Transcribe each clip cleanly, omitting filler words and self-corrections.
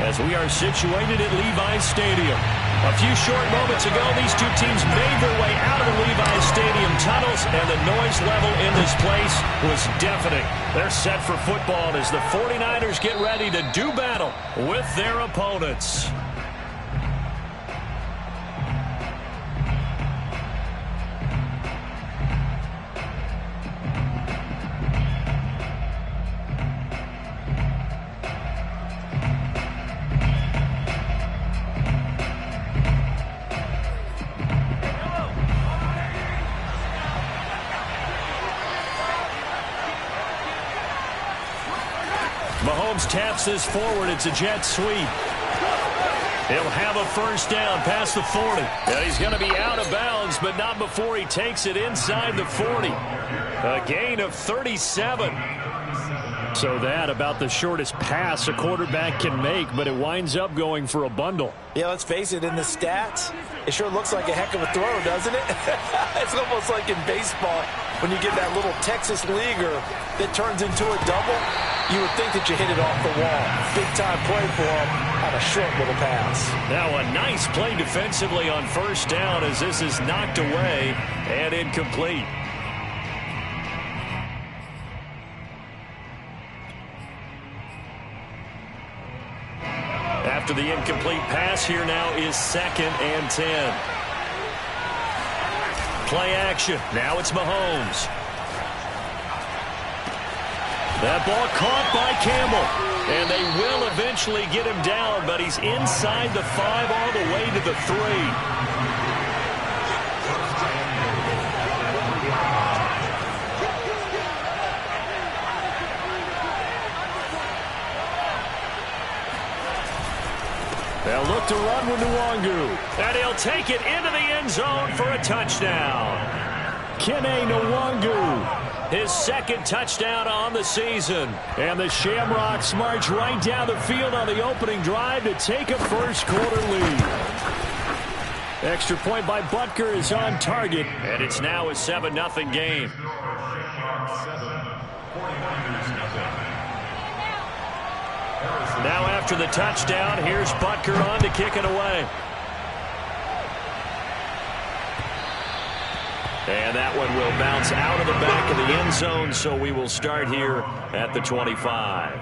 as we are situated at Levi's Stadium. A few short moments ago, these two teams made their way out of the Levi's Stadium tunnels, and the noise level in this place was deafening. They're set for football as the 49ers get ready to do battle with their opponents. Mahomes taps this forward. It's a jet sweep. He'll have a first down past the 40. And he's going to be out of bounds, but not before he takes it inside the 40. A gain of 37. So that about the shortest pass a quarterback can make, but it winds up going for a bundle. Yeah, let's face it, in the stats, it sure looks like a heck of a throw, doesn't it? It's almost like in baseball when you get that little Texas leaguer that turns into a double. You would think that you hit it off the wall. Big-time play for him on a short little pass. Now a nice play defensively on first down as this is knocked away and incomplete. After the incomplete pass, here now is 2nd and 10. Play action. Now it's Mahomes. That ball caught by Campbell. And they will eventually get him down, but he's inside the 5 all the way to the 3. They'll look to run with Nwangu. And he'll take it into the end zone for a touchdown. Kene Nwangu. His 2nd touchdown on the season. And the Shamrocks march right down the field on the opening drive to take a first-quarter lead. Extra point by Butker is on target. And it's now a 7-0 game. Now after the touchdown, here's Butker on to kick it away. And that one will bounce out of the back of the end zone, so we will start here at the 25.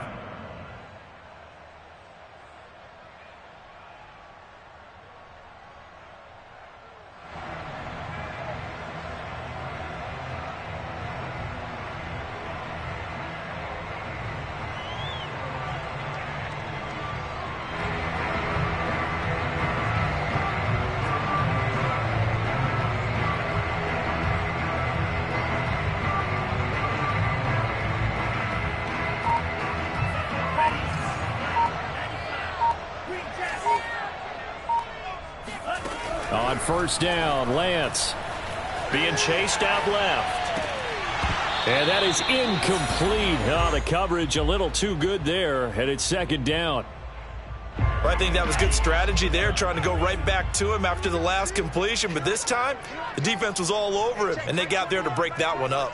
On first down, Lance being chased out left. And that is incomplete. Oh, the coverage a little too good there, and it's 2nd down. Well, I think that was good strategy there, trying to go right back to him after the last completion. But this time, the defense was all over him, and they got there to break that one up.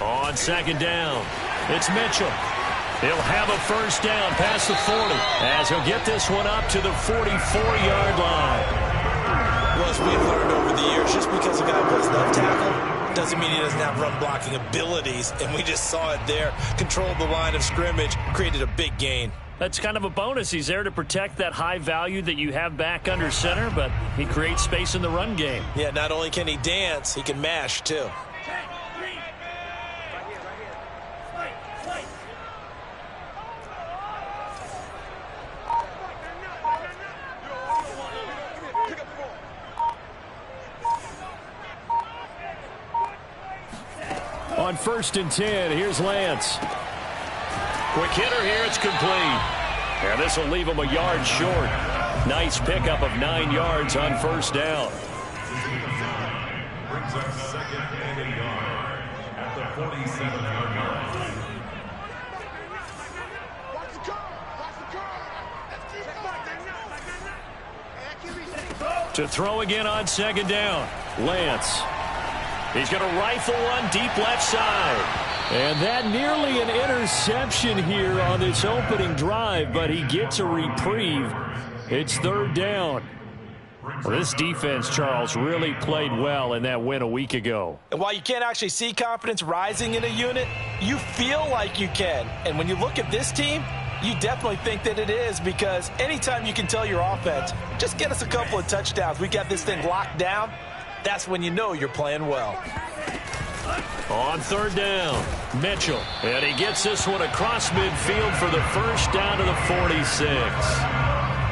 On 2nd down, it's Mitchell. He'll have a first down past the 40 as he'll get this one up to the 44-yard line. Well, as we've learned over the years, just because a guy plays left tackle doesn't mean he doesn't have run-blocking abilities, and we just saw it there. Controlled the line of scrimmage, created a big gain. That's kind of a bonus. He's there to protect that high value that you have back under center, but he creates space in the run game. Yeah, not only can he dance, he can mash, too. On 1st and 10, here's Lance. Quick hitter here, it's complete. And this will leave him a yard short. Nice pickup of 9 yards on first down. Brings up 2nd and a yard at the 47-yard line. To throw again on 2nd down. Lance. He's going to rifle one deep left side. And that nearly an interception here on this opening drive, but he gets a reprieve. It's third down. Well, this defense, Charles, really played well in that win a week ago. And while you can't actually see confidence rising in a unit, you feel like you can. And when you look at this team, you definitely think that it is, because anytime you can tell your offense, just get us a couple of touchdowns, we got this thing locked down, that's when you know you're playing well. On third down, Mitchell. And he gets this one across midfield for the first down to the 46.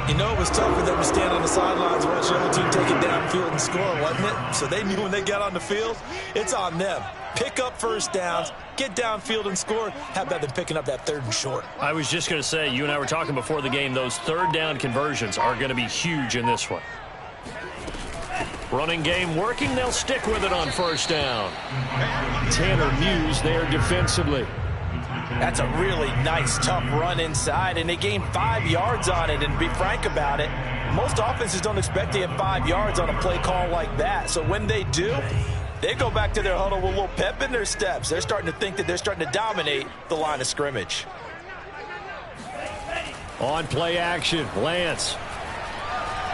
You know, it was tough for them to stand on the sidelines and watch the other team take it downfield and score, wasn't it? So they knew when they got on the field, it's on them. Pick up first downs, get downfield and score. How about them picking up that third and short? I was just going to say, you and I were talking before the game, those third down conversions are going to be huge in this one. Running game working, they'll stick with it on first down. Tanner Muse there defensively. That's a really nice, tough run inside, and they gained 5 yards on it. And to be frank about it, most offenses don't expect to get 5 yards on a play call like that. So when they do, they go back to their huddle with a little pep in their steps. They're starting to think that they're starting to dominate the line of scrimmage. On play action, Lance.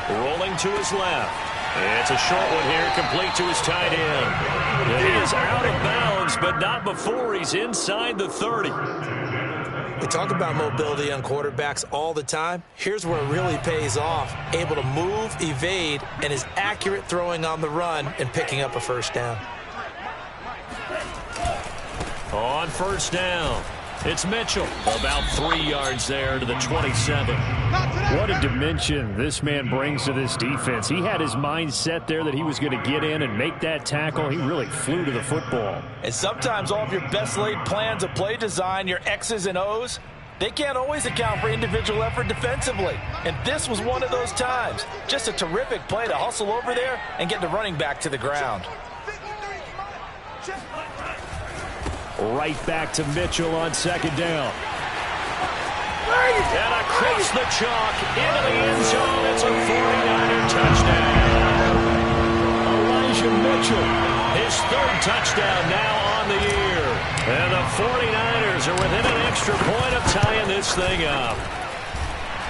Rolling to his left. It's a short one here, complete to his tight end. He is out of bounds, but not before he's inside the 30. We talk about mobility on quarterbacks all the time. Here's where it really pays off. Able to move, evade, and is accurate throwing on the run and picking up a first down. On first down, it's Mitchell. About 3 yards there to the 27. What a dimension this man brings to this defense. He had his mind set there that he was going to get in and make that tackle. He really flew to the football. And sometimes all of your best laid plans of play design, your X's and O's, they can't always account for individual effort defensively. And this was one of those times. Just a terrific play to hustle over there and get the running back to the ground. Right back to Mitchell on second down. And across the chalk into the end zone. It's a 49er touchdown. Elijah Mitchell, his third touchdown now on the year. And the 49ers are within an extra point of tying this thing up.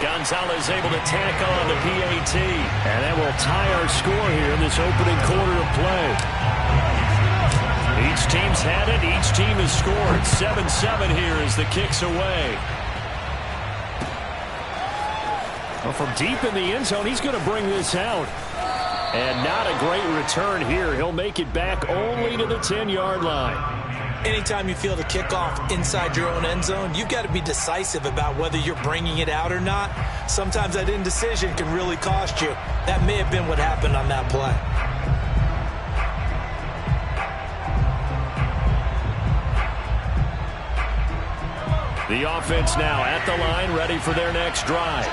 Gonzalez able to tack on the PAT. And that will tie our score here in this opening quarter of play. Each team's had it. Each team has scored. 7-7 here as the kick's away. Well, from deep in the end zone, he's going to bring this out. And not a great return here. He'll make it back only to the 10-yard line. Anytime you feel the kickoff inside your own end zone, you've got to be decisive about whether you're bringing it out or not. Sometimes that indecision can really cost you. That may have been what happened on that play. The offense now at the line, ready for their next drive.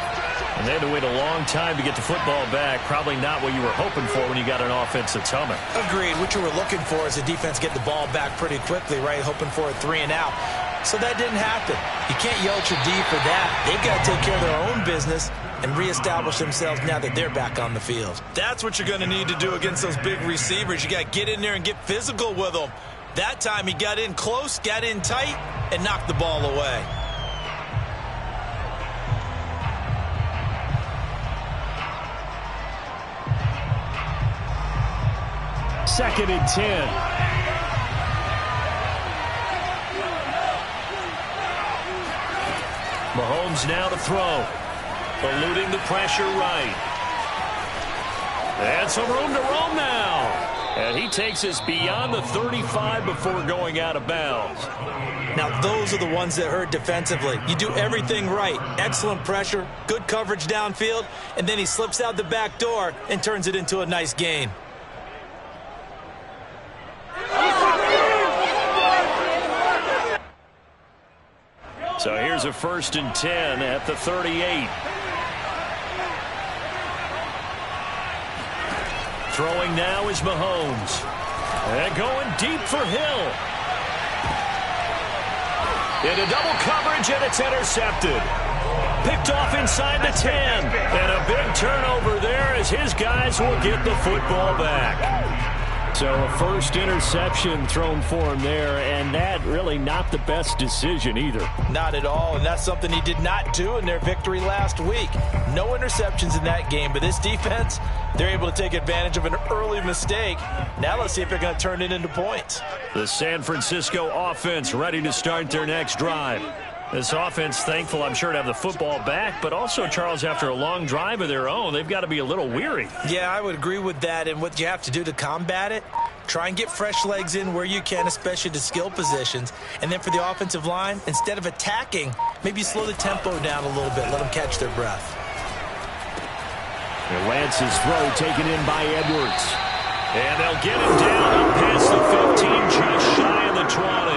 And they had to wait a long time to get the football back. Probably not what you were hoping for when you got an offense that's humming. Agreed. What you were looking for is the defense get the ball back pretty quickly, right? Hoping for a 3 and out. So that didn't happen. You can't yell at your D for that. They've got to take care of their own business and reestablish themselves now that they're back on the field. That's what you're going to need to do against those big receivers. You got to get in there and get physical with them. That time he got in close, got in tight, and knocked the ball away. Second and 10. Mahomes now to throw. Eluding the pressure right. And some room to roam now. And he takes us beyond the 35 before going out of bounds. Now, those are the ones that hurt defensively. You do everything right. Excellent pressure, good coverage downfield, and then he slips out the back door and turns it into a nice gain. So here's a 1st and 10 at the 38. Throwing now is Mahomes. And going deep for Hill. Into double coverage, and it's intercepted. Picked off inside the 10. And a big turnover there as his guys will get the football back. So a first interception thrown for him there, and that really not the best decision either. Not at all, and that's something he did not do in their victory last week. No interceptions in that game, but this defense, they're able to take advantage of an early mistake. Now let's see if they're going to turn it into points. The San Francisco offense ready to start their next drive. This offense thankful, I'm sure, to have the football back, but also, Charles, after a long drive of their own, they've got to be a little weary. Yeah, I would agree with that, and what you have to do to combat it, try and get fresh legs in where you can, especially to skill positions. And then for the offensive line, instead of attacking, maybe slow the tempo down a little bit, let them catch their breath. And Lance's throw taken in by Edwards. And they'll get him down up past the 15, just shy of the 20.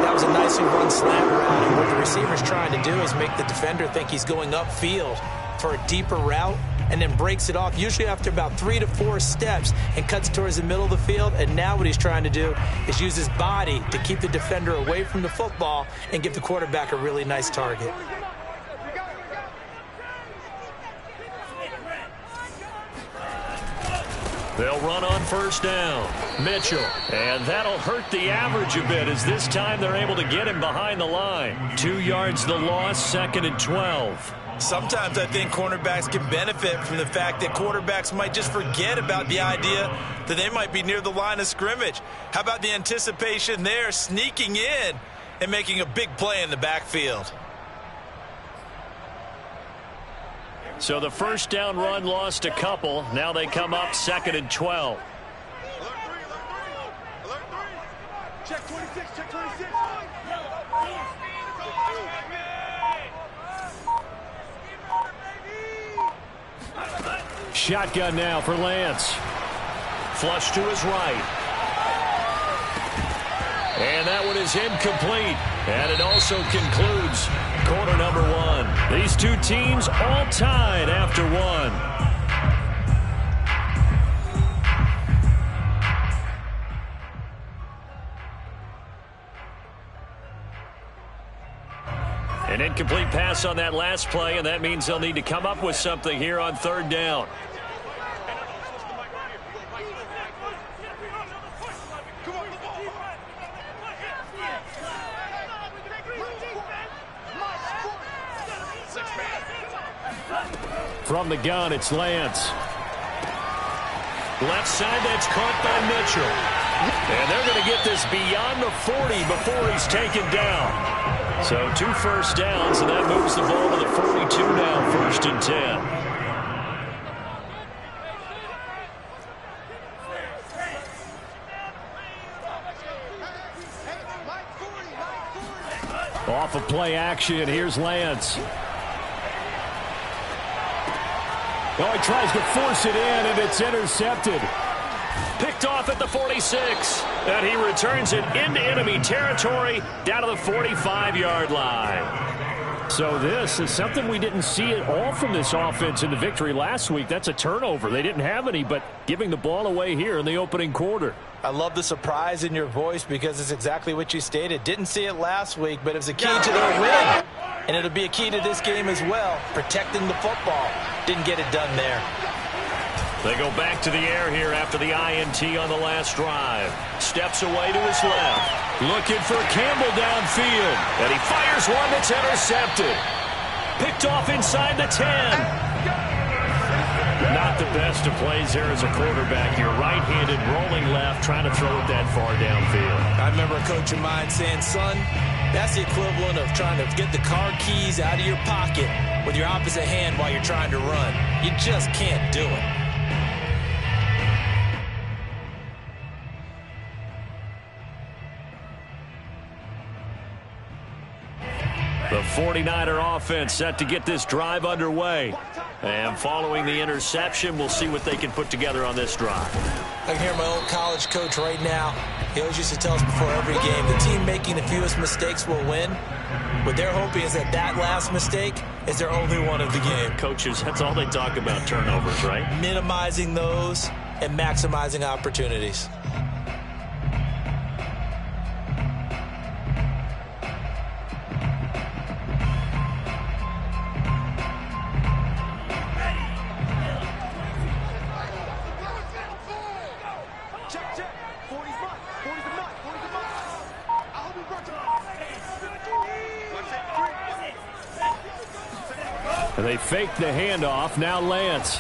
That was a nicely run slant route, and what the receiver's trying to do is make the defender think he's going upfield for a deeper route and then breaks it off, usually after about 3 to 4 steps, and cuts towards the middle of the field. And now what he's trying to do is use his body to keep the defender away from the football and give the quarterback a really nice target. They'll run on first down. Mitchell. And that'll hurt the average a bit as this time they're able to get him behind the line. 2 yards the loss, 2nd and 12. Sometimes I think cornerbacks can benefit from the fact that quarterbacks might just forget about the idea that they might be near the line of scrimmage. How about the anticipation there, sneaking in and making a big play in the backfield? So the first down run lost a couple. Now they come up 2nd and 12. Check 26, check 26. Shotgun now for Lance. Flush to his right. And that one is incomplete. And it also concludes quarter number 1. These two teams all tied after 1. An incomplete pass on that last play, and that means they'll need to come up with something here on 3rd down. From the gun, it's Lance. Left side, that's caught by Mitchell. And they're going to get this beyond the 40 before he's taken down. So 2 first downs, and that moves the ball to the 42 now, 1st and 10. Off of play action, here's Lance. Oh, he tries to force it in, and it's intercepted. Picked off at the 46. And he returns it into enemy territory down to the 45-yard line. So this is something we didn't see at all from this offense in the victory last week. That's a turnover. They didn't have any, but giving the ball away here in the opening quarter. I love the surprise in your voice because it's exactly what you stated. Didn't see it last week, but it was a key to their win. And it'll be a key to this game as well, protecting the football. Didn't get it done there. They go back to the air here after the INT on the last drive. Steps away to his left. Looking for Campbell downfield. And he fires one that's intercepted. Picked off inside the 10. Not the best of plays there as a quarterback. You're right-handed, rolling left, trying to throw it that far downfield. I remember a coach of mine saying, son, that's the equivalent of trying to get the car keys out of your pocket with your opposite hand while you're trying to run. You just can't do it. The 49er offense set to get this drive underway. And following the interception, we'll see what they can put together on this drive. I can hear my old college coach right now. He always used to tell us before every game, the team making the fewest mistakes will win. What they're hoping is that that last mistake is their only one of the game. Coaches, that's all they talk about, turnovers, right? Minimizing those and maximizing opportunities. And they fake the handoff. Now Lance.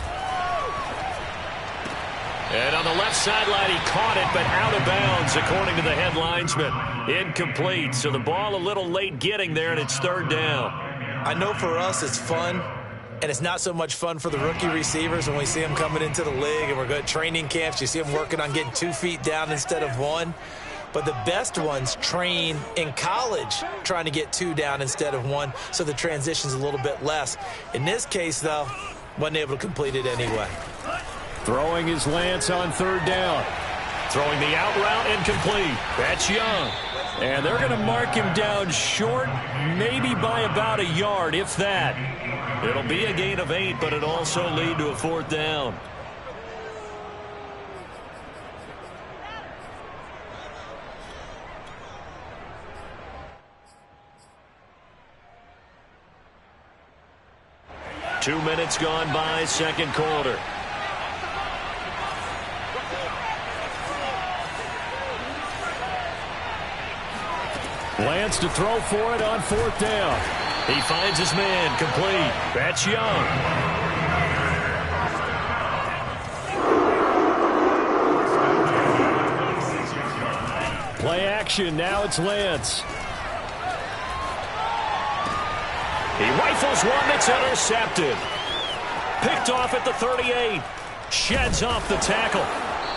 And on the left sideline, he caught it, but out of bounds, according to the head linesman. Incomplete. So the ball a little late getting there, and it's third down. I know for us it's fun, and it's not so much fun for the rookie receivers when we see them coming into the league and we're going to training camps. You see them working on getting 2 feet down instead of 1. But the best ones train in college trying to get 2 down instead of 1, so the transition's a little bit less. In this case, though, wasn't able to complete it anyway. Throwing is Lance on third down. Throwing the out route incomplete. That's Young. And they're going to mark him down short, maybe by about a yard, if that. It'll be a gain of 8, but it'll also lead to a fourth down. Two minutes gone by, second quarter. Lance to throw for it on fourth down. He finds his man, complete. That's Young. Play action, now it's Lance. He rifles one that's intercepted. Picked off at the 38. Sheds off the tackle.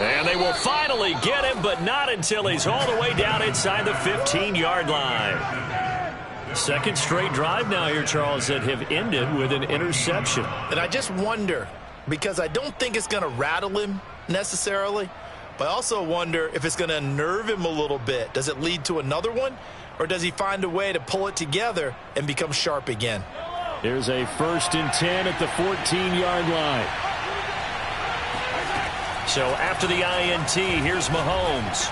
And they will finally get him, but not until he's all the way down inside the 15-yard line. Second straight drive now here, Charles, that have ended with an interception. And I just wonder, because I don't think it's going to rattle him necessarily, but I also wonder if it's going to unnerve him a little bit. Does it lead to another one, or does he find a way to pull it together and become sharp again? Here's a 1st and 10 at the 14-yard line. So after the INT, here's Mahomes.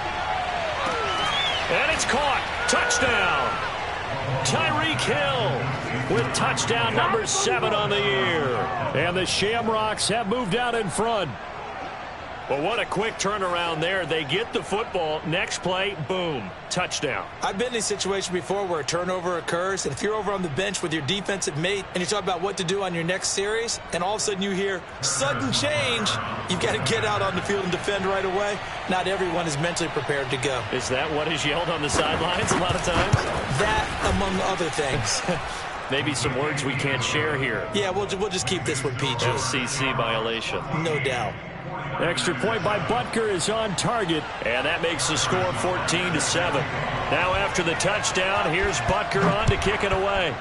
And it's caught. Touchdown. Tyreek Hill with touchdown number 7 on the year. And the Shamrocks have moved out in front. Well, what a quick turnaround there. They get the football. Next play, boom, touchdown. I've been in a situation before where a turnover occurs, and if you're over on the bench with your defensive mate and you talk about what to do on your next series, and all of a sudden you hear sudden change, you've got to get out on the field and defend right away. Not everyone is mentally prepared to go. Is that what is yelled on the sidelines a lot of times? That, among other things. Maybe some words we can't share here. Yeah, we'll just keep this one PG. FCC violation. No doubt. Extra point by Butker is on target, and that makes the score 14-7. Now after the touchdown, here's Butker on to kick it away.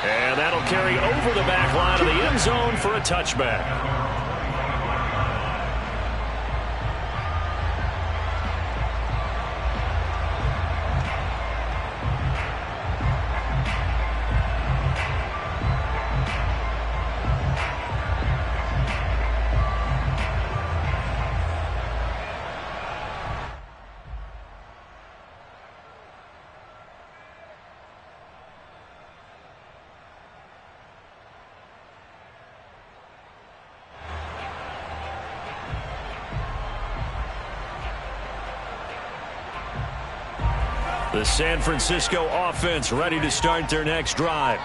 And that'll carry over the back line of the end zone for a touchback. The San Francisco offense ready to start their next drive.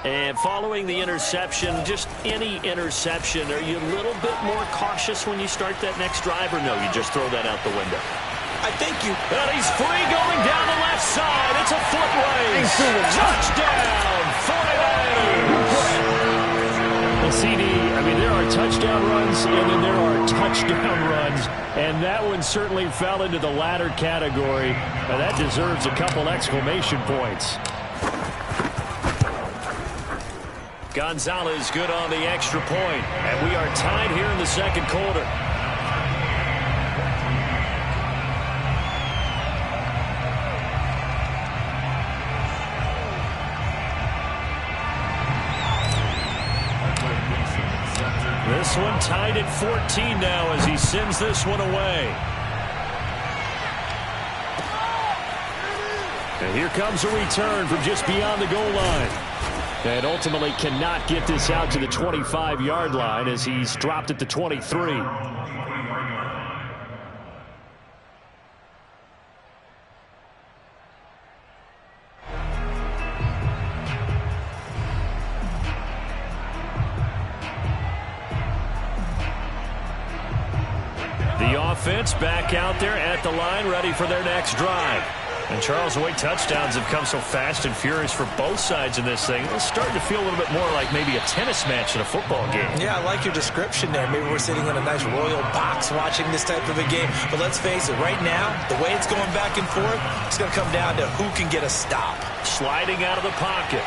And following the interception, just any interception, are you a little bit more cautious when you start that next drive, or no, you just throw that out the window? I think you... And he's free going down the left side. It's a foot race. Touchdown, 49ers. Well, CD, I mean, there are touchdown runs, and then there are touchdown runs. And that one certainly fell into the latter category. And that deserves a couple exclamation points. Gonzalez good on the extra point. And we are tied here in the second quarter. This one tied at 14 now as he sends this one away. And here comes a return from just beyond the goal line. And ultimately cannot get this out to the 25-yard line as he's dropped at the 23. offense back out there at the line, ready for their next drive. And, Charles, the way touchdowns have come so fast and furious for both sides in this thing, it's starting to feel a little bit more like maybe a tennis match in a football game. Yeah, I like your description there. Maybe we're sitting in a nice royal box watching this type of a game. But let's face it, right now, the way it's going back and forth, it's going to come down to who can get a stop. Sliding out of the pocket.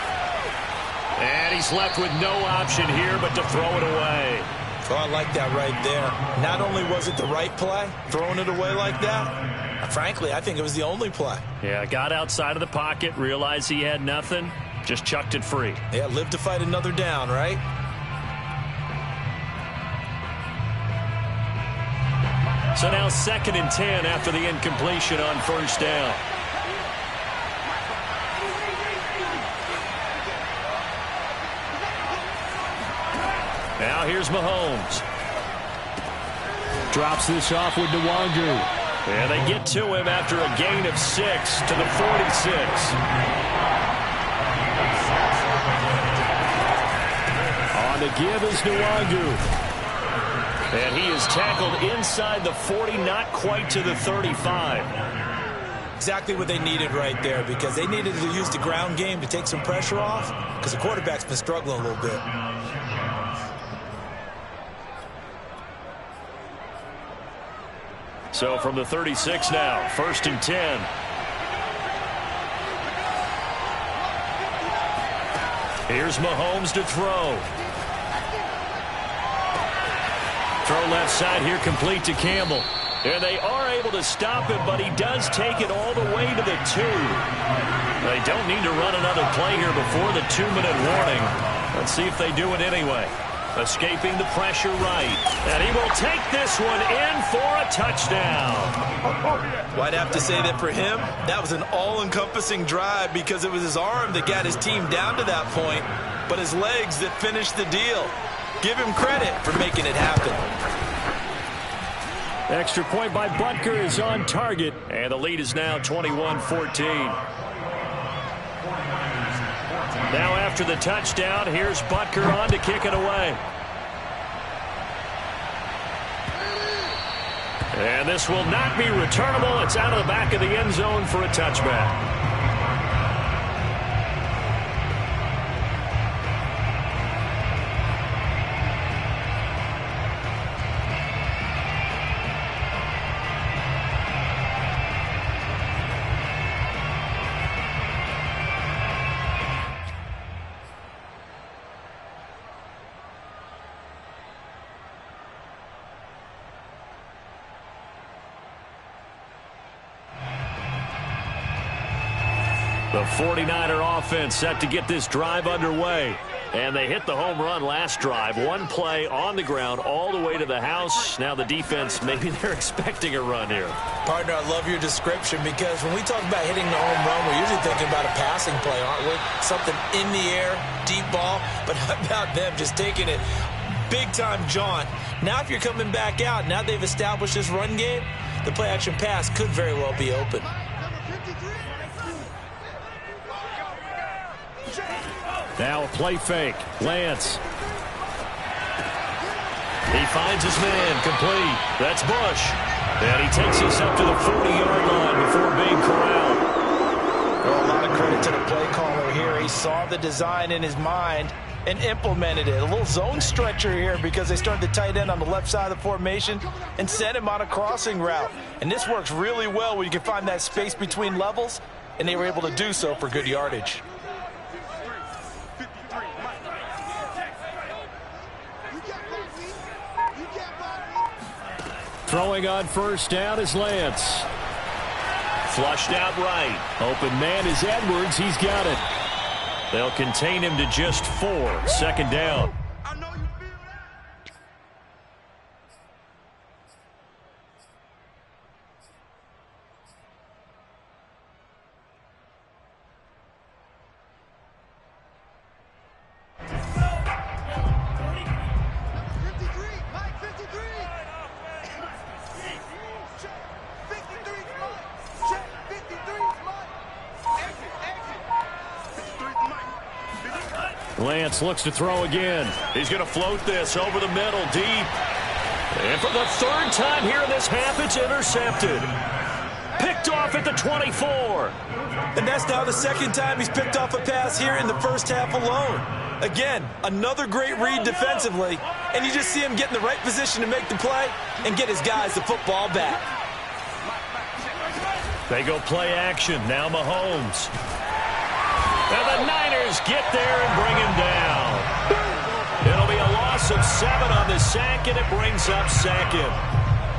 And he's left with no option here but to throw it away. Oh, I like that right there. Not only was it the right play, throwing it away like that, frankly, I think it was the only play. Yeah, got outside of the pocket, realized he had nothing, just chucked it free. Yeah, live to fight another down, right? So now 2nd and 10 after the incompletion on first down. Now here's Mahomes. Drops this off with Nwangu. And they get to him after a gain of 6 to the 46. On the give is Nwangu. And he is tackled inside the 40, not quite to the 35. Exactly what they needed right there, because they needed to use the ground game to take some pressure off, because the quarterback's been struggling a little bit. So from the 36 now, 1st and 10. Here's Mahomes to throw. Throw left side here, complete to Campbell. And they are able to stop him, but he does take it all the way to the 2. They don't need to run another play here before the 2-minute warning. Let's see if they do it anyway. Escaping the pressure right. And he will take this one in for a touchdown. Well, I'd have to say that for him, that was an all-encompassing drive, because it was his arm that got his team down to that point, but his legs that finished the deal. Give him credit for making it happen. Extra point by Butker is on target. And the lead is now 21-14. Now after the touchdown, here's Butker on to kick it away. And this will not be returnable. It's out of the back of the end zone for a touchback. The 49er offense set to get this drive underway. And they hit the home run last drive. One play on the ground all the way to the house. Now the defense, maybe they're expecting a run here. Partner, I love your description, because when we talk about hitting the home run, we're usually thinking about a passing play, aren't we? Something in the air, deep ball. But how about them just taking it big-time jaunt? Now if you're coming back out, now they've established this run game, the play-action pass could very well be open. Now a play fake. Lance. He finds his man. Complete. That's Bush. And he takes us up to the 40-yard line before being corralled. Well, a lot of credit to the play caller here. He saw the design in his mind and implemented it. A little zone stretcher here, because they started the tight end on the left side of the formation and sent him on a crossing route. And this works really well when you can find that space between levels, and they were able to do so for good yardage. Throwing on first down is Lance. Flushed out right. Open man is Edwards. He's got it. They'll contain him to just 4. 2nd down. Lance looks to throw again. He's going to float this over the middle, deep. And for the third time here in this half, it's intercepted. Picked off at the 24. And that's now the second time he's picked off a pass here in the first half alone. Again, another great read defensively, and you just see him get in the right position to make the play and get his guys the football back. They go play action. Now Mahomes. And the Niners get there and bring him down. It'll be a loss of 7 on the sack, and it brings up second.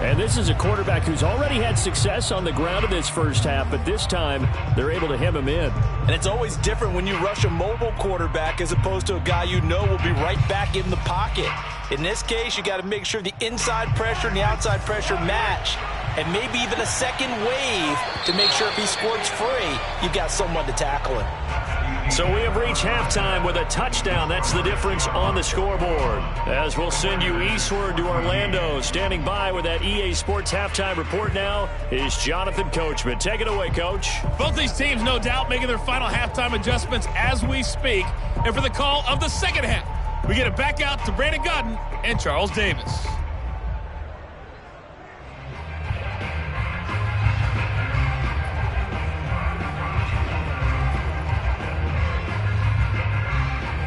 And this is a quarterback who's already had success on the ground in this first half, but this time they're able to hem him in. And it's always different when you rush a mobile quarterback as opposed to a guy you know will be right back in the pocket. In this case, you got to make sure the inside pressure and the outside pressure match, and maybe even a second wave to make sure if he squirts free, you've got someone to tackle him. So we have reached halftime with a touchdown. That's the difference on the scoreboard. As we'll send you eastward to Orlando. Standing by with that EA Sports halftime report now is Jonathan Coachman. Take it away, Coach. Both these teams, no doubt, making their final halftime adjustments as we speak. And for the call of the second half, we get it back out to Brandon Gaudin and Charles Davis.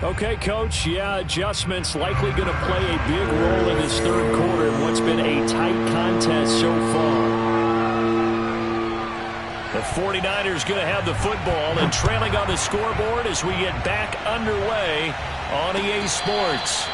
Okay, Coach, adjustments likely going to play a big role in this third quarter in what's been a tight contest so far. The 49ers going to have the football and trailing on the scoreboard as we get back underway on EA Sports.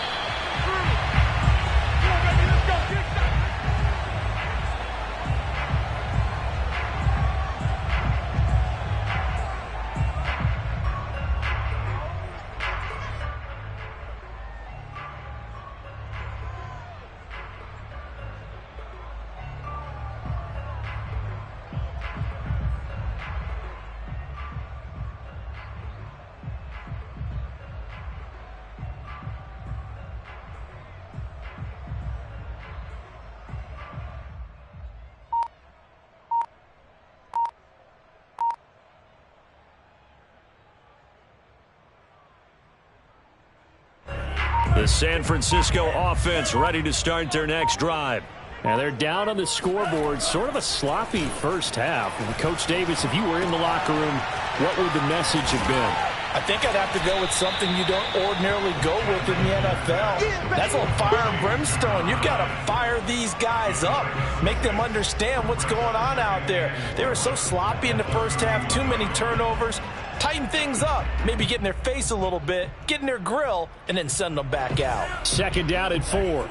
The San Francisco offense ready to start their next drive. And they're down on the scoreboard, sort of a sloppy first half. And Coach Davis, if you were in the locker room, what would the message have been? I think I'd have to go with something you don't ordinarily go with in the NFL. That's a fire and brimstone. You've got to fire these guys up. Make them understand what's going on out there. They were so sloppy in the first half, too many turnovers. Tighten things up. Maybe get in their face a little bit, get in their grill, and then send them back out. Second down at 4.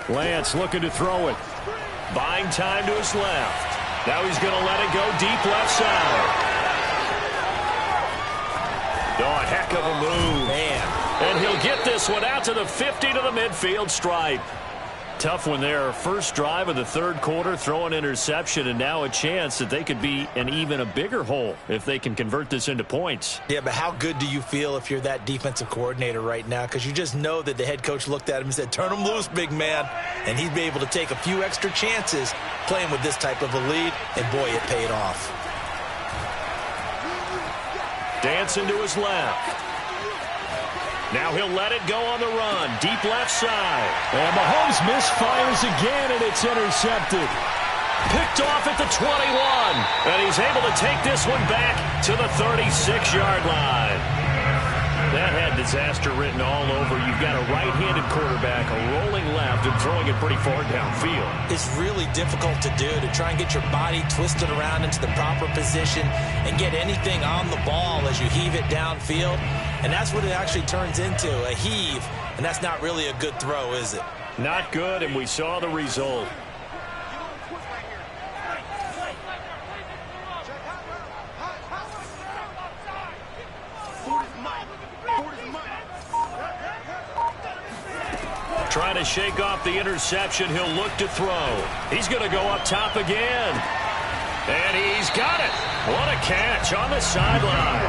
Lance looking to throw it. Buying time to his left. Now he's going to let it go deep left side. Oh, a heck of a move. Man. And he'll get this one out to the 50 to the midfield stripe. Tough one there. First drive of the third quarter, throw an interception, and now a chance that they could be in even a bigger hole if they can convert this into points. Yeah, but how good do you feel if you're that defensive coordinator right now? Because you just know that the head coach looked at him and said, turn him loose, big man. And he'd be able to take a few extra chances playing with this type of a lead, and boy, it paid off. Dancing to his left. Now he'll let it go on the run. Deep left side. And Mahomes misfires again, and it's intercepted. Picked off at the 21. And he's able to take this one back to the 36-yard line. That had disaster written all over. You've got a right-handed quarterback, a rolling left, and throwing it pretty far downfield. It's really difficult to do, to try and get your body twisted around into the proper position and get anything on the ball as you heave it downfield. And that's what it actually turns into, a heave. And that's not really a good throw, is it? Not good, and we saw the result. Trying to shake off the interception. He'll look to throw. He's going to go up top again. And he's got it. What a catch on the sideline.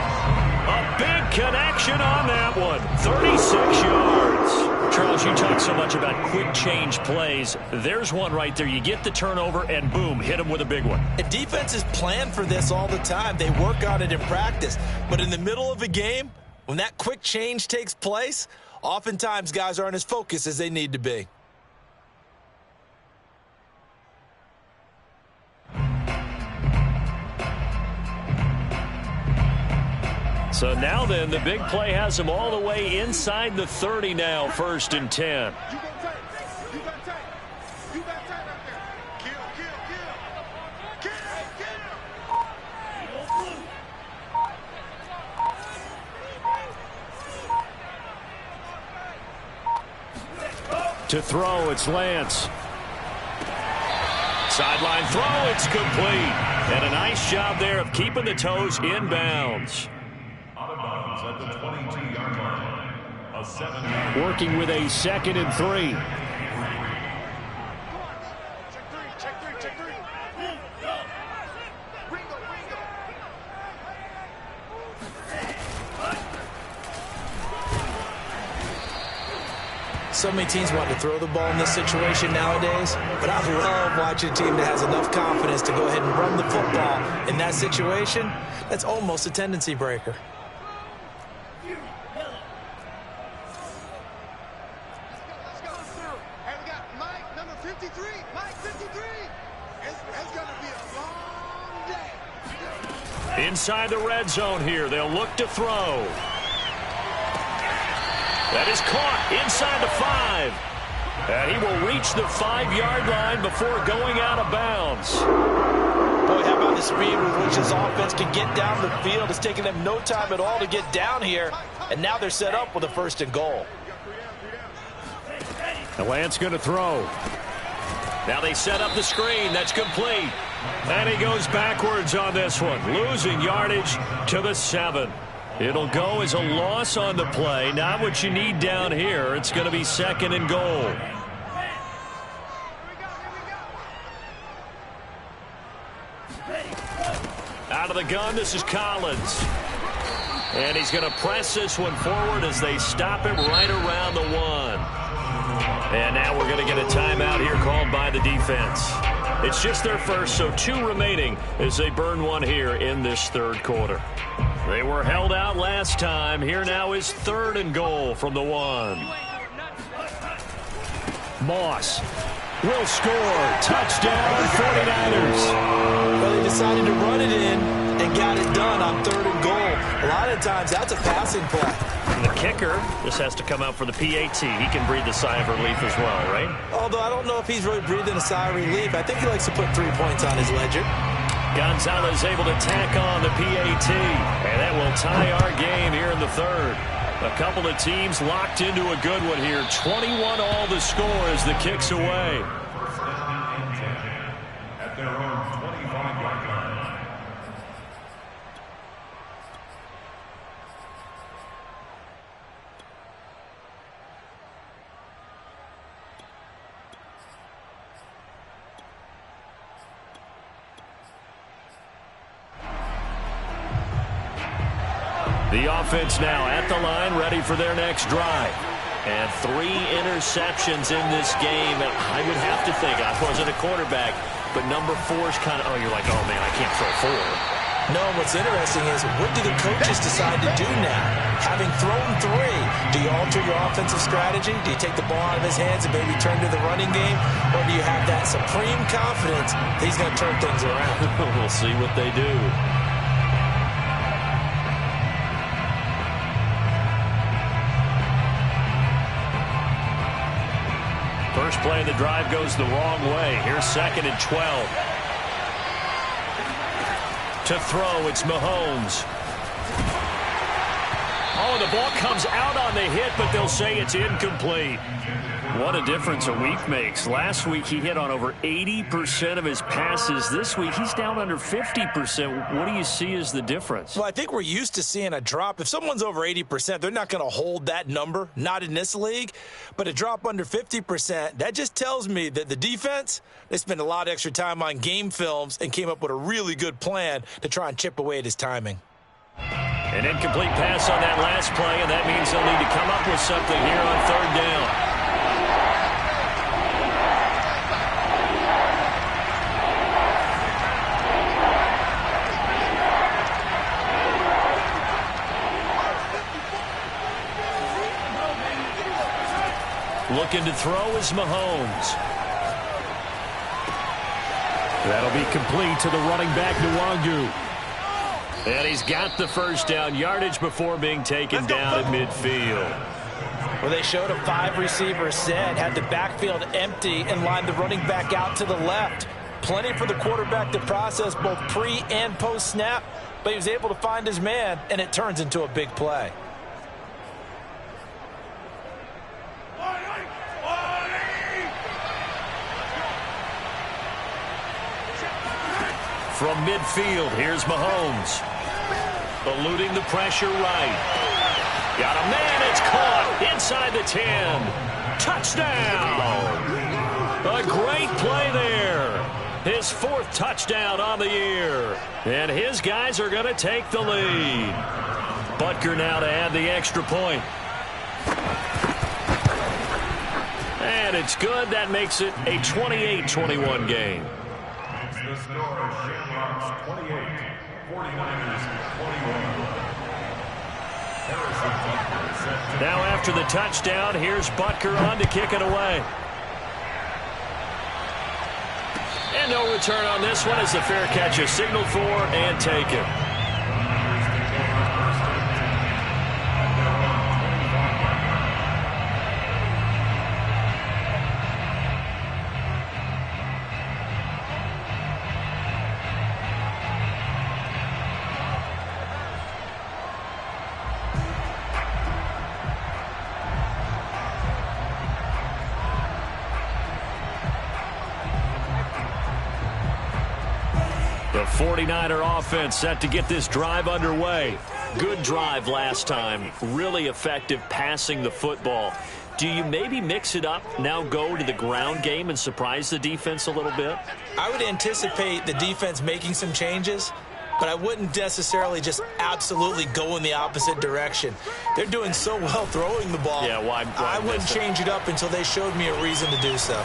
A big connection on that one. 36 yards. Charles, you talk so much about quick change plays. There's one right there. You get the turnover, and boom, hit them with a big one. And defenses plan for this all the time. They work on it in practice. But in the middle of a game, when that quick change takes place, oftentimes guys aren't as focused as they need to be. So now then, the big play has them all the way inside the 30 now, 1st and 10. You got tight. You got tight. You got tight out there. Kill, kill, kill. To throw, it's Lance. Sideline throw, it's complete. And a nice job there of keeping the toes in bounds. Out of bounds at the 22-yard line. A 7-yard. Working with a 2nd and 3. Check three. Ringo. So many teams want to throw the ball in this situation nowadays, but I love watching a team that has enough confidence to go ahead and run the football in that situation. That's almost a tendency breaker. Let's go. And we got Mike, number 53. Mike, 53. It's going to be a long day. Inside the red zone here, they'll look to throw. That is caught inside the 5. And he will reach the 5-yard line before going out of bounds. Boy, how about the speed with which this offense can get down the field? It's taking them no time at all to get down here, and now they're set up with a 1st and goal. The Lance going to throw. Now they set up the screen. That's complete. And he goes backwards on this one, losing yardage to the 7. It'll go as a loss on the play. Not what you need down here. It's going to be 2nd and goal. Out of the gun, this is Collins. And he's going to press this one forward as they stop him right around the 1. And now we're going to get a timeout here called by the defense. It's just their first, so 2 remaining as they burn one here in this 3rd quarter. They were held out last time. Here now is 3rd and goal from the 1. Moss will score. Touchdown, 49ers. Well, they decided to run it in and got it done on 3rd and goal. A lot of times, that's a passing play. And the kicker just has to come out for the PAT. He can breathe a sigh of relief as well, right? Although I don't know if he's really breathing a sigh of relief. I think he likes to put 3 points on his ledger. Gonzalez able to tack on the PAT. And that will tie our game here in the 3rd. A couple of teams locked into a good one here. 21 all the score as the kick's away. At their own 25-yard line. The offense now at the line, ready for their next drive. And 3 interceptions in this game. And I would have to think, I wasn't a quarterback, but number 4 is kind of, you're like, oh, man, I can't throw 4. No, what's interesting is, what do the coaches decide to do now? Having thrown 3, do you alter your offensive strategy? Do you take the ball out of his hands and maybe turn to the running game? Or do you have that supreme confidence that he's going to turn things around? We'll see what they do. First play of the drive goes the wrong way. Here's 2nd and 12. To throw, it's Mahomes. Oh, the ball comes out on the hit, but they'll say it's incomplete. What a difference a week makes. Last week he hit on over 80% of his passes. This week he's down under 50%. What do you see as the difference? Well, I think we're used to seeing a drop. If someone's over 80%, they're not going to hold that number, not in this league. But a drop under 50%, that just tells me that the defense, they spent a lot of extra time on game films and came up with a really good plan to try and chip away at his timing. An incomplete pass on that last play, and that means they'll need to come up with something here on third down. Looking to throw is Mahomes. That'll be complete to the running back, Nwangu. And he's got the first down yardage before being taken down at midfield. Well, they showed a 5-receiver set, had the backfield empty, and lined the running back out to the left. Plenty for the quarterback to process both pre- and post-snap, but he was able to find his man, and it turns into a big play. From midfield, here's Mahomes. Eluding the pressure right. Got a man, it's caught inside the 10. Touchdown! A great play there. His 4th touchdown on the year. And his guys are going to take the lead. Butker now to add the extra point. And it's good. That makes it a 28-21 game. The score is Shamrocks 28, 49ers 21. Now after the touchdown, here's Butker on to kick it away. And no return on this one as the fair catch is signaled for and taken. The 49er offense set to get this drive underway. Good drive last time. Really effective passing the football. Do you maybe mix it up, now go to the ground game and surprise the defense a little bit? I would anticipate the defense making some changes, but I wouldn't necessarily just absolutely go in the opposite direction. They're doing so well throwing the ball. Yeah, why I wouldn't change it up until they showed me a reason to do so.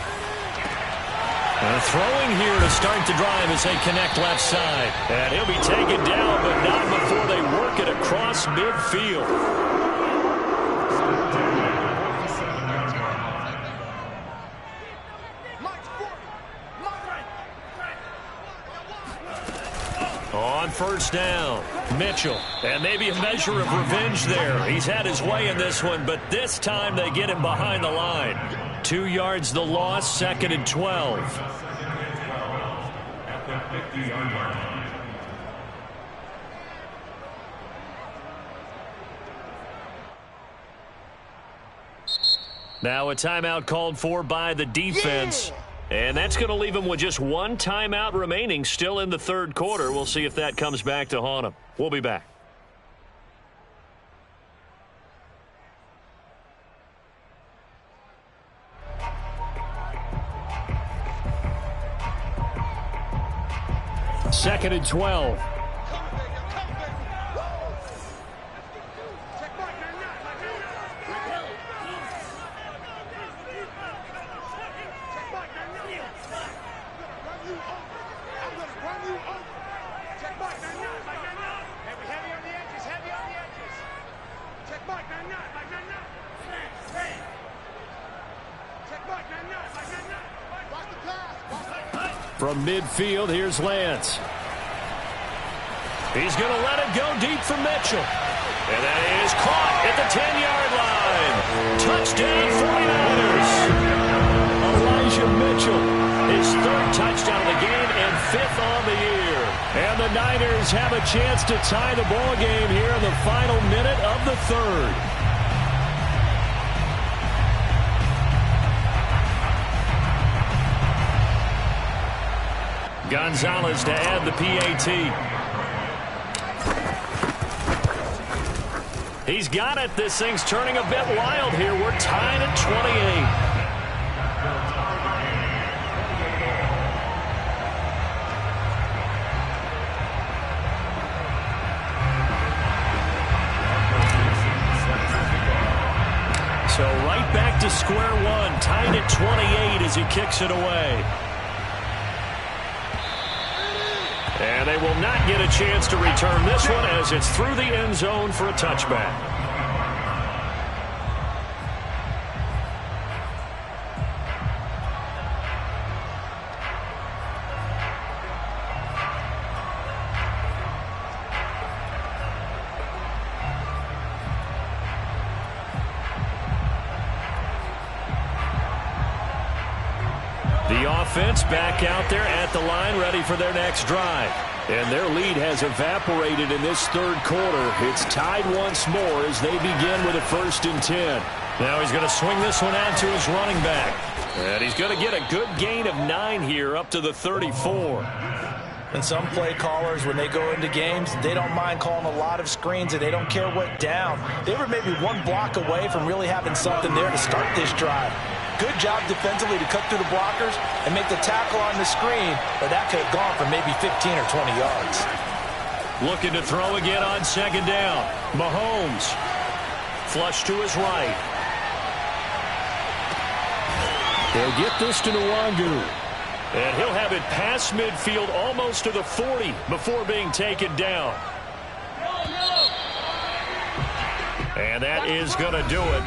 Throwing here to start the drive as they connect left side. And he'll be taken down, but not before they work it across midfield. On first down, Mitchell. And maybe a measure of revenge there. He's had his way in this one, but this time they get him behind the line. 2 yards the loss, 2nd and 12. At the 50-yard line. Now a timeout called for by the defense. Yeah. And that's going to leave him with just 1 timeout remaining still in the 3rd quarter. We'll see if that comes back to haunt him. We'll be back. Second and 12. From midfield, here's Lance. He's going to let it go deep for Mitchell. And that is caught at the 10-yard line. Touchdown, 49ers. Elijah Mitchell, his 3rd touchdown of the game and 5th on the year. And the Niners have a chance to tie the ball game here in the final minute of the 3rd. Gonzalez to add the PAT. He's got it. This thing's turning a bit wild here. We're tied at 28. So right back to square one, tied at 28 as he kicks it away. And they will not get a chance to return this one as it's through the end zone for a touchback. Offense back out there at the line, ready for their next drive. And their lead has evaporated in this third quarter. It's tied once more as they begin with a 1st and 10. Now he's going to swing this one out to his running back. And he's going to get a good gain of 9 here up to the 34. And some play callers, when they go into games, they don't mind calling a lot of screens, and they don't care what down. They were maybe one block away from really having something there to start this drive. Good job defensively to cut through the blockers and make the tackle on the screen, but that could have gone for maybe 15 or 20 yards. Looking to throw again on 2nd down. Mahomes. Flush to his right. They'll get this to Nwangu. And he'll have it past midfield almost to the 40 before being taken down. And that is going to do it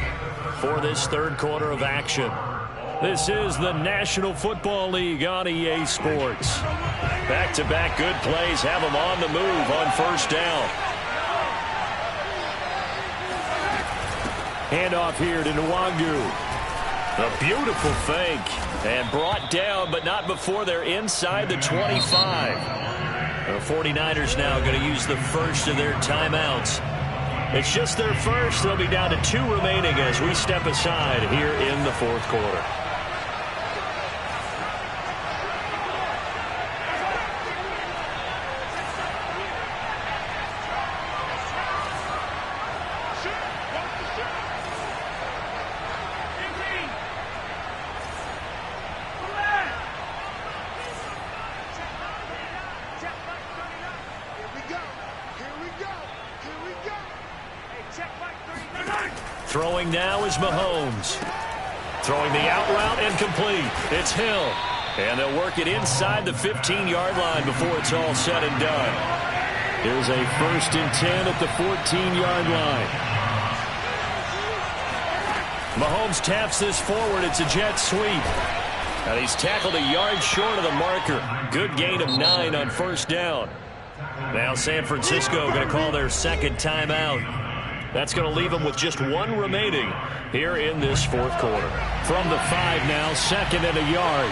for this third quarter of action. This is the National Football League on EA Sports. Back-to-back good plays have them on the move on 1st down. Handoff here to Nwangu. A beautiful fake. And brought down, but not before they're inside the 25. The 49ers now going to use the first of their timeouts. It's just their first. They'll be down to 2 remaining as we step aside here in the 4th quarter. Throwing now is Mahomes. Throwing the out route and complete. It's Hill. And they'll work it inside the 15-yard line before it's all said and done. Here's a 1st and 10 at the 14-yard line. Mahomes taps this forward. It's a jet sweep. And he's tackled a yard short of the marker. Good gain of 9 on 1st down. Now San Francisco going to call their 2nd timeout. That's going to leave them with just 1 remaining here in this 4th quarter. From the 5 now, 2nd and a yard.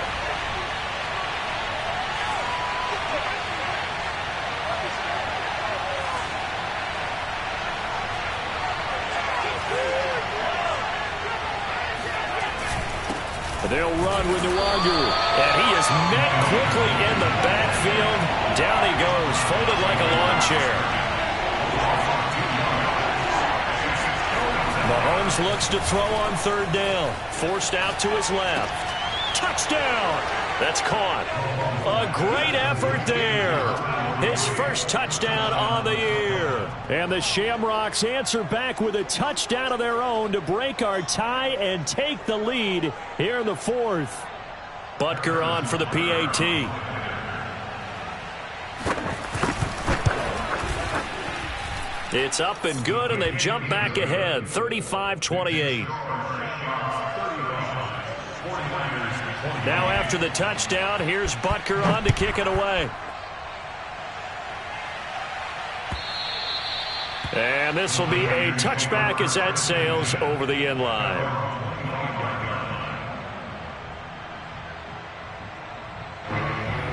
They'll run with Nwangu. And he is met quickly in the backfield. Down he goes, folded like a lawn chair. Mahomes looks to throw on 3rd down. Forced out to his left. Touchdown! That's caught. A great effort there. His first touchdown on the year. And the Shamrocks answer back with a touchdown of their own to break our tie and take the lead here in the 4th. Butker on for the PAT. It's up and good, and they've jumped back ahead, 35-28. Now after the touchdown, here's Butker on to kick it away. And this will be a touchback as that sails over the end line.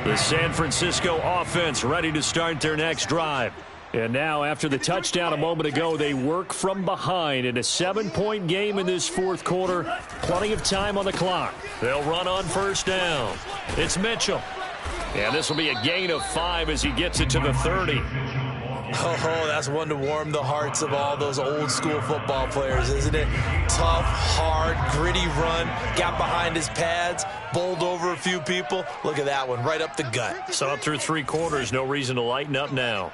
The San Francisco offense ready to start their next drive. And now, after the touchdown a moment ago, they work from behind in a 7-point game in this 4th quarter. Plenty of time on the clock. They'll run on 1st down. It's Mitchell. And this will be a gain of 5 as he gets it to the 30. Oh, that's one to warm the hearts of all those old-school football players, isn't it? Tough, hard, gritty run. Got behind his pads, bowled over a few people. Look at that one, right up the gut. Saw it through 3 quarters. No reason to lighten up now.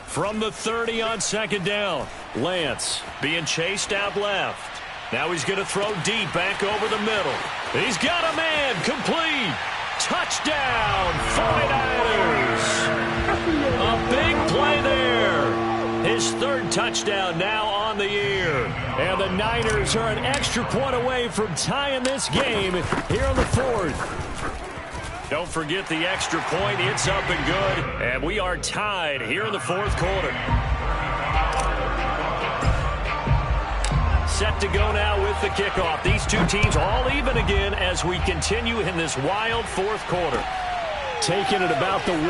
From the 30 on second down, Lance being chased out left. Now he's going to throw deep back over the middle. He's got a man, complete. Touchdown, 49ers. A big play there. His third touchdown now on the year. And the Niners are an extra point away from tying this game here on the fourth. Don't forget the extra point. It's up and good. And we are tied here in the fourth quarter. Set to go now with the kickoff. These two teams all even again as we continue in this wild fourth quarter. Taking it about the 1.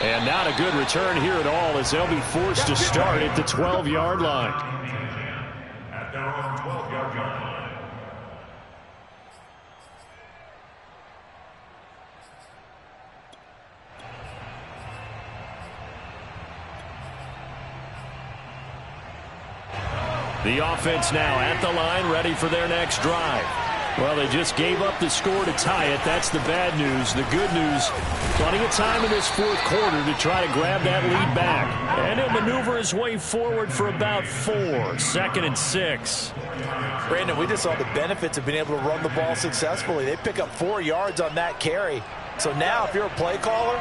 And not a good return here at all as they'll be forced to start at the 12-yard line. At their own 12-yard line. The offense now at the line, ready for their next drive. Well, they just gave up the score to tie it. That's the bad news. The good news, plenty of time in this fourth quarter to try to grab that lead back. And he'll maneuver his way forward for about 4. 2nd and 6. Brandon, we just saw the benefits of being able to run the ball successfully. They pick up 4 yards on that carry. So now if you're a play caller,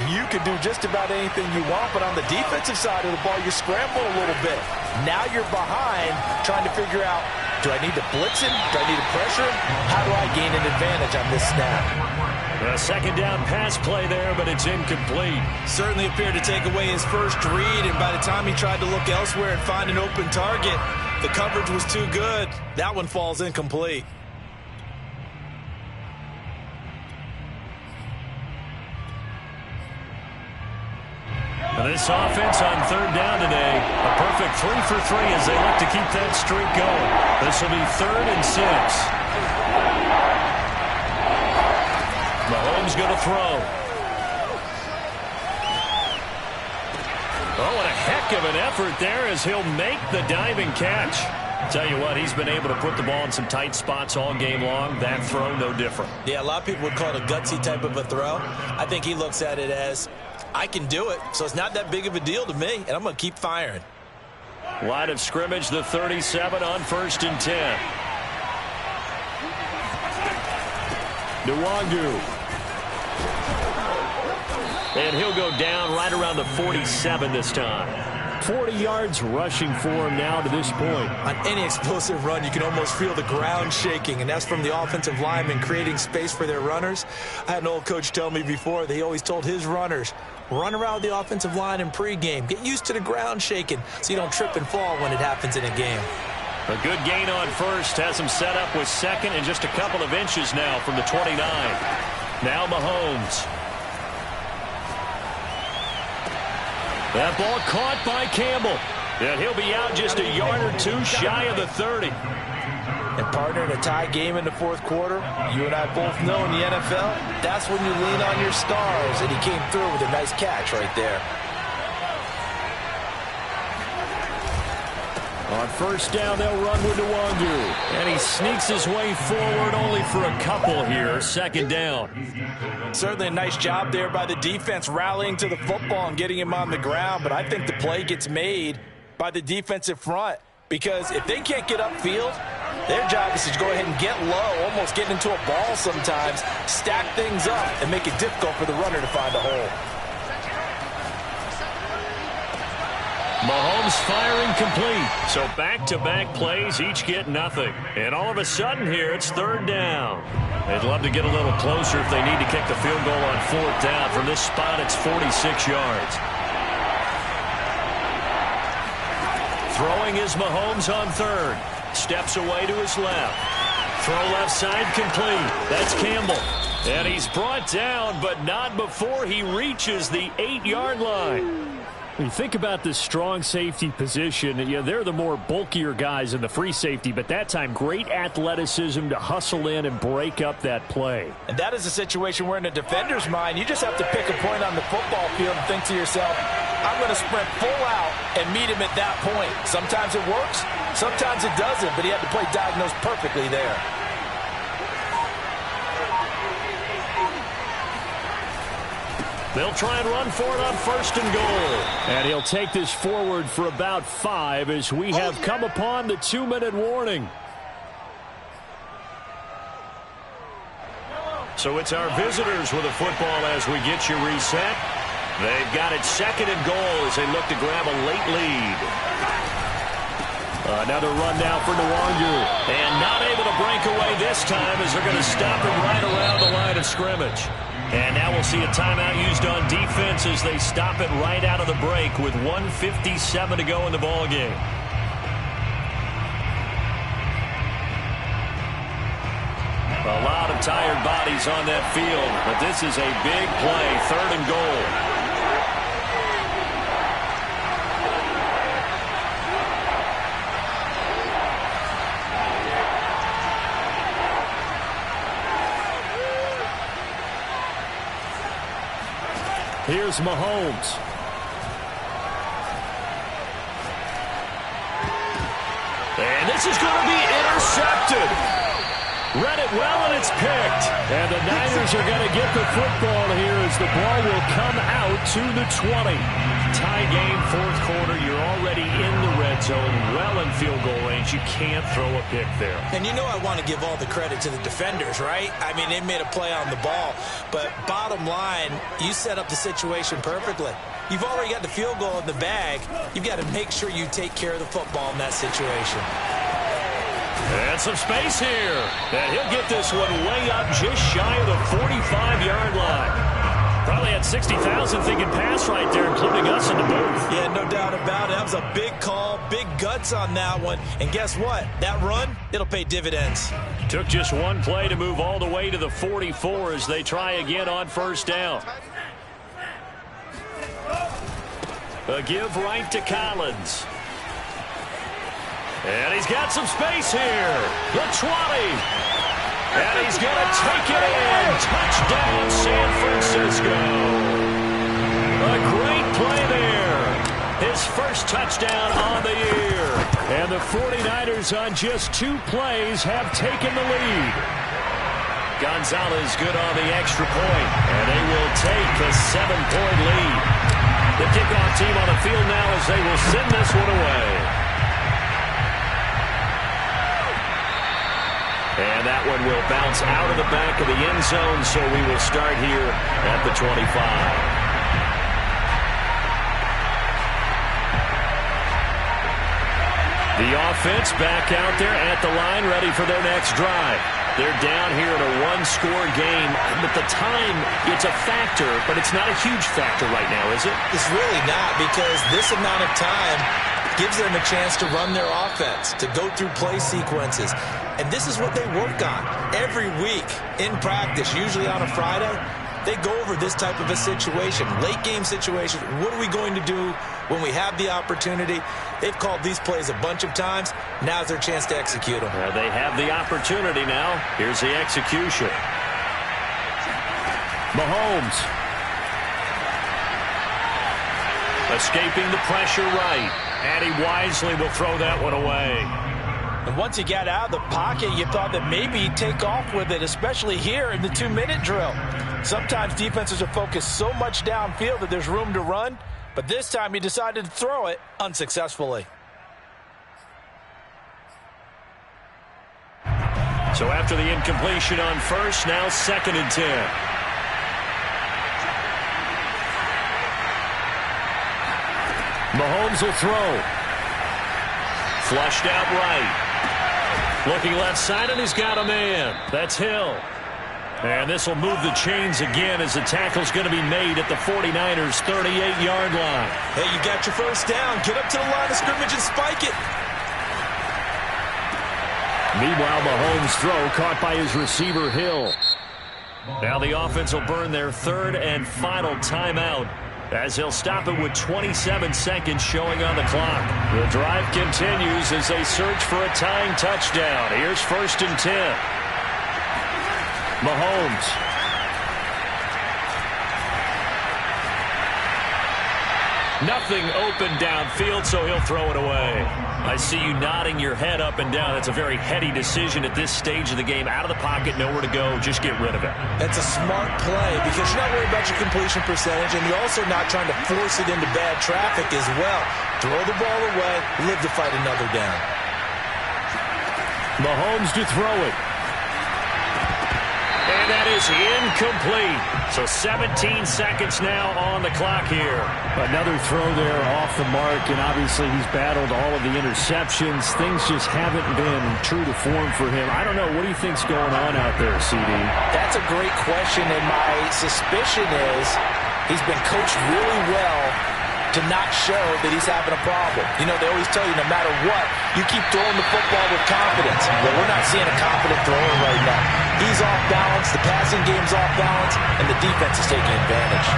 you can do just about anything you want, but on the defensive side of the ball, you scramble a little bit. Now you're behind trying to figure out, do I need to blitz him? Do I need to pressure him? How do I gain an advantage on this snap? A second down pass play there, but it's incomplete. Certainly appeared to take away his first read, and by the time he tried to look elsewhere and find an open target, the coverage was too good. That one falls incomplete. This offense on third down today, a perfect 3 for 3 as they look to keep that streak going. This will be 3rd and 6. Mahomes going to throw. Oh, and a heck of an effort there as he'll make the diving catch. Tell you what, he's been able to put the ball in some tight spots all game long. That throw, no different. Yeah, a lot of people would call it a gutsy type of a throw. I think he looks at it as, I can do it, so it's not that big of a deal to me, and I'm going to keep firing. Line of scrimmage, the 37 on 1st and 10. Nwangu. And he'll go down right around the 47 this time. 40 yards rushing for him now to this point. On any explosive run, you can almost feel the ground shaking, and that's from the offensive linemen creating space for their runners. I had an old coach tell me before that he always told his runners, run around the offensive line in pregame. Get used to the ground shaking so you don't trip and fall when it happens in a game. A good gain on first has him set up with 2nd and just a couple of inches now from the 29. Now Mahomes. That ball caught by Campbell. And he'll be out just a yard or 2 shy of the 30. And partner, in a tie game in the fourth quarter, you and I both know in the NFL, that's when you lean on your stars. And he came through with a nice catch right there. On first down, they'll run with Nwangu. And he sneaks his way forward only for a couple here. 2nd down. Certainly a nice job there by the defense rallying to the football and getting him on the ground. But I think the play gets made by the defensive front. Because if they can't get upfield, their job is to go ahead and get low, almost get into a ball sometimes, stack things up, and make it difficult for the runner to find a hole. Mahomes firing complete. So back-to-back plays, each get nothing. And all of a sudden here, it's 3rd down. They'd love to get a little closer if they need to kick the field goal on 4th down. From this spot, it's 46 yards. Throwing is Mahomes on 3rd. Steps away to his left. Throw left side complete. That's Campbell. And he's brought down, but not before he reaches the 8-yard line. When you think about this strong safety position, they're the more bulkier guys in the free safety, but that time great athleticism to hustle in and break up that play. And that is a situation where in a defender's mind, you just have to pick a point on the football field and think to yourself, I'm going to sprint full out and meet him at that point. Sometimes it works, sometimes it doesn't, but he had to play diagnosed perfectly there. They'll try and run for it on 1st and goal. And he'll take this forward for about 5 as we have come upon the 2-minute warning. So it's our visitors with a football as we get you reset. They've got it 2nd and goal as they look to grab a late lead. Another run now for Nwangu. And not able to break away this time as they're going to stop him right around the line of scrimmage. And now we'll see a timeout used on defense as they stop it right out of the break with 1:57 to go in the ballgame. A lot of tired bodies on that field, but this is a big play, 3rd and goal. Here's Mahomes. And this is going to be intercepted. Read it well, and it's picked. And the Niners are going to get the football here as the ball will come out to the 20. Tie game, 4th quarter. You're already in the red zone, well in field goal range. You can't throw a pick there. And you know I want to give all the credit to the defenders, right? I mean, they made a play on the ball. But bottom line, you set up the situation perfectly. You've already got the field goal in the bag. You've got to make sure you take care of the football in that situation. And some space here. And he'll get this one way up just shy of the 45-yard line. Probably had 60,000 thinking pass right there, including us in the booth. Yeah, no doubt about it. That was a big call, big guts on that one. And guess what? That run, it'll pay dividends. Took just one play to move all the way to the 44 as they try again on 1st down. A give right to Collins. And he's got some space here. The 20. And he's going to take it in. Touchdown, San Francisco. A great play there. His first touchdown on the year. And the 49ers on just 2 plays have taken the lead. Gonzalez good on the extra point. And they will take a 7-point lead. The kickoff team on the field now as they will send this one away. And that one will bounce out of the back of the end zone, so we will start here at the 25. The offense back out there at the line, ready for their next drive. They're down here in a 1-score game, but the time, it's a factor, but it's not a huge factor right now, is it? It's really not, because this amount of time gives them a chance to run their offense, to go through play sequences. And this is what they work on every week in practice, usually on a Friday. They go over this type of a situation, late game situation. What are we going to do when we have the opportunity? They've called these plays a bunch of times. Now's their chance to execute them. They have the opportunity now. Here's the execution. Mahomes. Escaping the pressure right. And he wisely will throw that one away. And once he got out of the pocket, you thought that maybe he'd take off with it, especially here in the 2-minute drill. Sometimes defenses are focused so much downfield that there's room to run, but this time he decided to throw it unsuccessfully. So after the incompletion on 1st, now 2nd and 10. Mahomes will throw. Flushed out right. Looking left side, and he's got a man. That's Hill. And this will move the chains again as the tackle's going to be made at the 49ers' 38-yard line. Hey, you got your first down. Get up to the line of scrimmage and spike it. Meanwhile, Mahomes' throw caught by his receiver, Hill. Now the offense will burn their 3rd and final timeout, as they'll stop it with 27 seconds showing on the clock. The drive continues as they search for a tying touchdown. Here's 1st and 10. Mahomes. Nothing open downfield, so he'll throw it away. I see you nodding your head up and down. That's a very heady decision at this stage of the game. Out of the pocket, nowhere to go. Just get rid of it. That's a smart play because you're not worried about your completion percentage, and you're also not trying to force it into bad traffic as well. Throw the ball away, live to fight another down. Mahomes to throw it. And that is incomplete. So 17 seconds now on the clock here. Another throw there off the mark, and obviously he's battled all of the interceptions. Things just haven't been true to form for him. I don't know. What do you think's going on out there, CD? That's a great question, and my suspicion is he's been coached really well to not show that he's having a problem. You know, they always tell you no matter what, you keep throwing the football with confidence. Well, we're not seeing a confident thrower right now. He's off balance, the passing game's off balance, and the defense is taking advantage.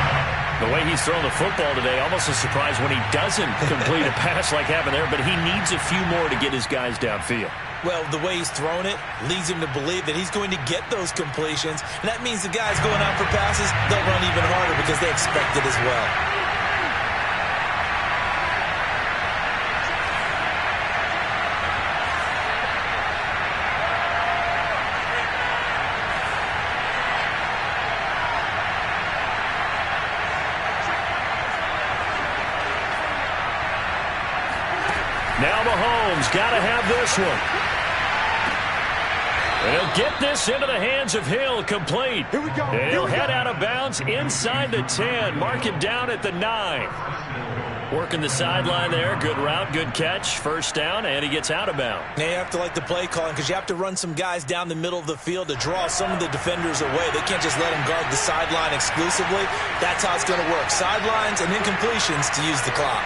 The way he's throwing the football today, almost a surprise when he doesn't complete a pass like happened there, but he needs a few more to get his guys downfield. Well, the way he's thrown it leads him to believe that he's going to get those completions, and that means the guys going out for passes, they'll run even harder because they expect it as well. Now Mahomes got to have this one. And he'll get this into the hands of Hill, complete. Here we go. And he'll head out of bounds inside the 10. Mark him down at the 9. Working the sideline there. Good route, good catch. First down, and he gets out of bounds. Now you have to like the play calling because you have to run some guys down the middle of the field to draw some of the defenders away. They can't just let them guard the sideline exclusively. That's how it's going to work. Sidelines and incompletions to use the clock.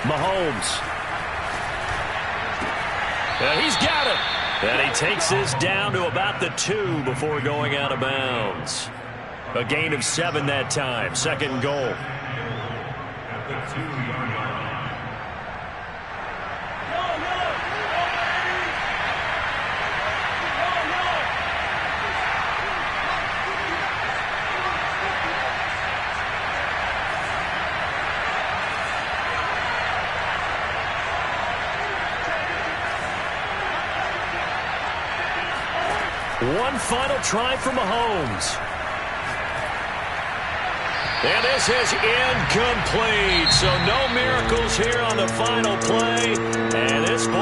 Mahomes. And he's got it. And he takes this down to about the 2 before going out of bounds. A gain of 7 that time. Second and goal. At the 2-yard line. One final try for Mahomes. And this is incomplete. So no miracles here on the final play. And this ball